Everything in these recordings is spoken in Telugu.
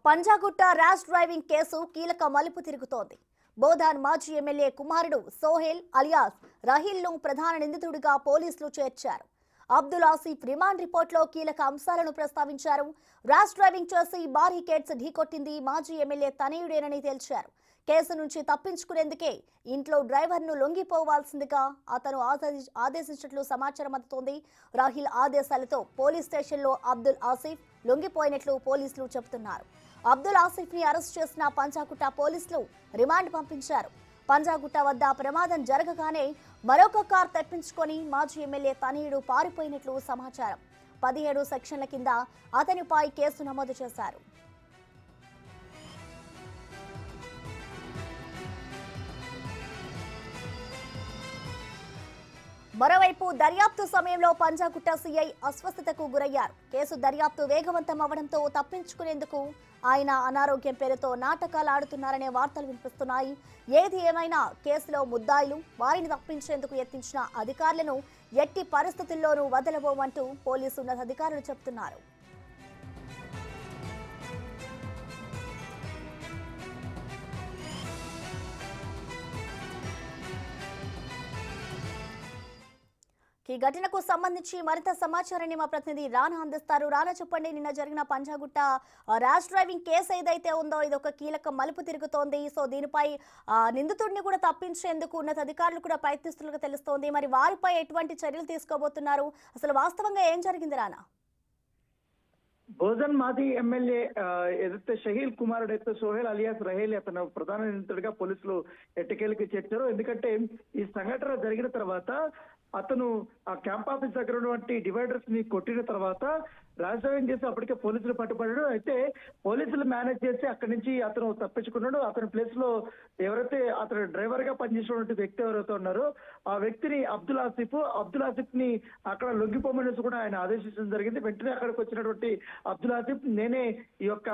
పంజాగుట్ట ర్యాష్ డ్రైవింగ్ కేసు కీలక మలుపు తిరుగుతోంది. బోధాన్ మాజీ ఎమ్మెల్యే కుమారుడు సోహెల్ అలియాస్ రహీల్ ను ప్రధాన నిందితుడిగా పోలీసులు చేర్చారు. అబ్దుల్ ఆసిఫ్ రిమాండ్ రిపోర్టులో కీలక అంశాలను ప్రస్తావించారు. ర్యాష్ డ్రైవింగ్ చేసి బారికేడ్స్ ఢీకొట్టింది మాజీ ఎమ్మెల్యే తనయుడేనని తేల్చారు. కేసు నుంచి తప్పించుకునేందుకే ఇంట్లో డ్రైవర్ను లొంగిపోవాల్సిందిగా అతను ఆదేశించినట్లు సమాచారం అందుతోంది. రాహిల్ ఆదేశాలతో పోలీస్ స్టేషన్లో అబ్దుల్ ఆసిఫ్ లొంగిపోయినట్లు పోలీసులు చెబుతున్నారు. అబ్దుల్ ఆసిఫ్ ని అరెస్ట్ చేసిన పంజాగుట్ట పోలీసులు రిమాండ్ పంపించారు. పంజాగుట్ట వద్ద ప్రమాదం జరగగానే మరొక కార్ తెప్పించుకొని మాజీ ఎమ్మెల్యే తనయుడు పారిపోయినట్లు సమాచారం. 17 సెక్షన్ల కింద అతనిపై కేసు నమోదు చేశారు. మరోవైపు దర్యాప్తు సమయంలో పంజాగుట్ట సీఐ అస్వస్థతకు గురయ్యారు. కేసు దర్యాప్తు వేగవంతం అవడంతో తప్పించుకునేందుకు ఆయన అనారోగ్యం పేరుతో నాటకాలు ఆడుతున్నారనే వార్తలు వినిపిస్తున్నాయి. ఏది ఏమైనా కేసులో ముద్దాయిలు వారిని తప్పించేందుకు యత్నించిన అధికారులను ఎట్టి పరిస్థితుల్లోనూ వదలబోమంటూ పోలీసు ఉన్నతాధికారులు చెబుతున్నారు. ఈ ఘటనకు సంబంధించి మరింత సమాచారాన్ని మా ప్రతినిధి రానా అందిస్తారు. రానా, చెప్పండి, నిన్న జరిగిన పంజాగుట్ట ర్యాష్ డ్రైవింగ్ కేసు ఏదైతే ఉందో ఇది ఒక కీలక మలుపు తిరుగుతోంది. సో దీనిపై నిందితుడిని కూడా తప్పించేందుకు ఉన్నతాధికారులు కూడా ప్రయత్నిస్తున్నట్లుగా తెలుస్తోంది. మరి వారిపై ఎటువంటి చర్యలు తీసుకోబోతున్నారు? అసలు వాస్తవంగా ఏం జరిగింది రానా? బోధన్ మాజీ ఎమ్మెల్యే ఏదైతే షహీల్ కుమారుడు అయితే సోహెల్ అలియాస్ రహీల్ అతను ప్రధాన నిందితుడిగా పోలీసులు ఎట్టకేలకు చేర్చారు. ఎందుకంటే ఈ సంఘటన జరిగిన తర్వాత అతను ఆ క్యాంప్ ఆఫీస్ దగ్గర ఉన్నటువంటి డివైడర్స్ ని కొట్టిన తర్వాత ర్యాష్ డ్రైవింగ్ చేసి అప్పటికే పోలీసులు పట్టుబడ్డాడు. అయితే పోలీసులు మేనేజ్ చేసి అక్కడి నుంచి అతను తప్పించుకున్నాడు. అతని ప్లేస్ లో ఎవరైతే అతను డ్రైవర్ గా పనిచేసినటువంటి వ్యక్తి ఎవరైతే ఉన్నారో ఆ వ్యక్తిని అబ్దుల్ ఆసిఫ్ ని అక్కడ లొంగిపోమనేసి కూడా ఆయన ఆదేశించడం జరిగింది. వెంటనే అక్కడికి వచ్చినటువంటి అబ్దుల్ ఆసిఫ్ నేనే ఈ యొక్క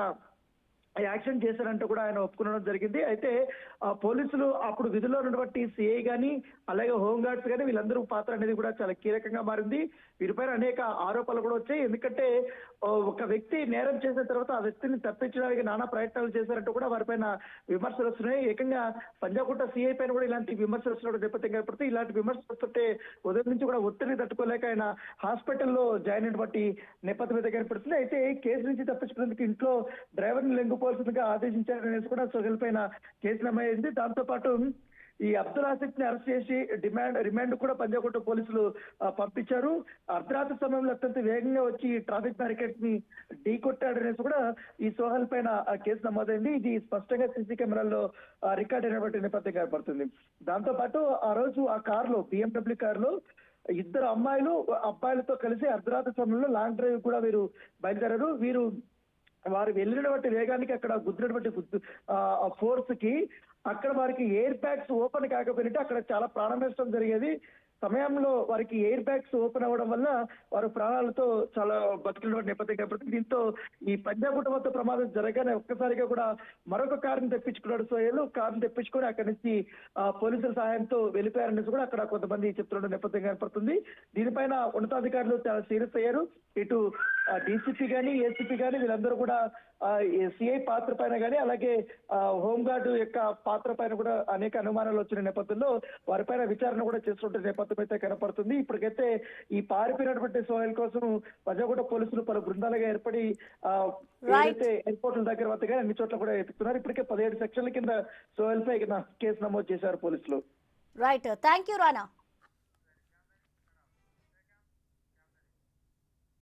యాక్షన్ చేశారంటూ కూడా ఆయన ఒప్పుకోవడం జరిగింది. అయితే పోలీసులు అప్పుడు విధుల్లో ఉన్నటువంటి సిఐ గానీ అలాగే హోంగార్డ్స్ కానీ వీళ్ళందరూ పాత్ర అనేది కూడా చాలా కీలకంగా మారింది. వీరిపైన అనేక ఆరోపణలు కూడా వచ్చాయి. ఎందుకంటే ఒక వ్యక్తి నేరం చేసిన తర్వాత ఆ వ్యక్తిని తప్పించడానికి నానా ప్రయత్నాలు చేశారంటూ కూడా వారిపైన విమర్శలు వస్తున్నాయి. ఏకంగా పంజాగుట్ట సిఐ పైన కూడా ఇలాంటి విమర్శలు వస్తున్న నేపథ్యం కనపడుతుంది. ఇలాంటి విమర్శలు వస్తుంటే ఉదయం నుంచి కూడా ఒత్తిడిని తట్టుకోలేక ఆయన హాస్పిటల్లో జాయిన్ అయినటువంటి నేపథ్యం అయితే కనపడుతుంది. అయితే కేసు నుంచి తప్పించుకునేందుకు ఇంట్లో డ్రైవర్ ని లొంగిపోవాల్సిందిగా ఆదేశించారనేసి కూడా సోహెల్ పైన కేసు నమోదైంది. దాంతో పాటు ఈ అబ్దుల్ ఆసిఫ్ ని అరెస్ట్ చేసి రిమాండ్ కూడా పంజాగుట్ట పోలీసులు పంపించారు. అర్ధరాత్రి సమయంలో అత్యంత వేగంగా వచ్చి ట్రాఫిక్ బ్యారికేడ్స్ ని ఢీకొట్టాడనేసి కూడా ఈ సోహెల్ పైన కేసు నమోదైంది. ఇది స్పష్టంగా సీసీ కెమెరాల్లో రికార్డ్ అయినటువంటి నేపథ్యం కనపడుతుంది. దాంతో పాటు ఆ రోజు ఆ కారులో BMW కారులో ఇద్దరు అబ్బాయిలతో కలిసి అర్ధరాత్రి సమయంలో లాంగ్ డ్రైవ్ కూడా వీరు బయలుదేరారు. వారు వెళ్ళినటువంటి వేగానికి అక్కడ గుద్దినటువంటి ఫోర్స్ కి అక్కడ వారికి ఎయిర్ బ్యాగ్స్ ఓపెన్ కాకపోయినట్టు అక్కడ చాలా ప్రాణ నష్టం జరిగేది. సమయంలో వారికి ఎయిర్ బ్యాగ్స్ ఓపెన్ అవ్వడం వల్ల వారు ప్రాణాలతో చాలా బతికినటువంటి నేపథ్యం కనపడుతుంది. దీంతో ఈ పంజాగుట్ట వద్ద ప్రమాదం జరగానే ఒక్కసారిగా కూడా మరొక కారుని తెప్పించుకున్నాడు సోహెల్. కారుని తెప్పించుకొని అక్కడి నుంచి పోలీసుల సహాయంతో వెళ్ళిపోయారనేసి కూడా అక్కడ కొంతమంది చెప్తున్న నేపథ్యం కనపడుతుంది. దీనిపైన ఉన్నతాధికారులు చాలా సీరియస్ అయ్యారు. ఇటు డీసీపీ గానీ ఏసీపీ గానీ వీళ్ళందరూ కూడా సిఐ పాత్ర పైన కానీ అలాగే హోంగార్డు యొక్క పాత్ర పైన కూడా అనేక అనుమానాలు వచ్చిన నేపథ్యంలో వారిపైన విచారణ కూడా చేస్తుంటే నేపథ్యం అయితే కనపడుతుంది. ఇప్పటికైతే ఈ పారిపోయినటువంటి సోహెల్ కోసం పంజాగుట్ట పోలీసులు పలు బృందాలుగా ఏర్పడి ఏదైతే ఎయిర్పోర్ట్ల దగ్గర వద్ద అన్ని చోట్ల కూడా ఎత్తుతున్నారు. ఇప్పటికే 17 సెక్షన్ల కింద సోహెల్ పై కేసు నమోదు చేశారు పోలీసులు. Right, thank you Rana.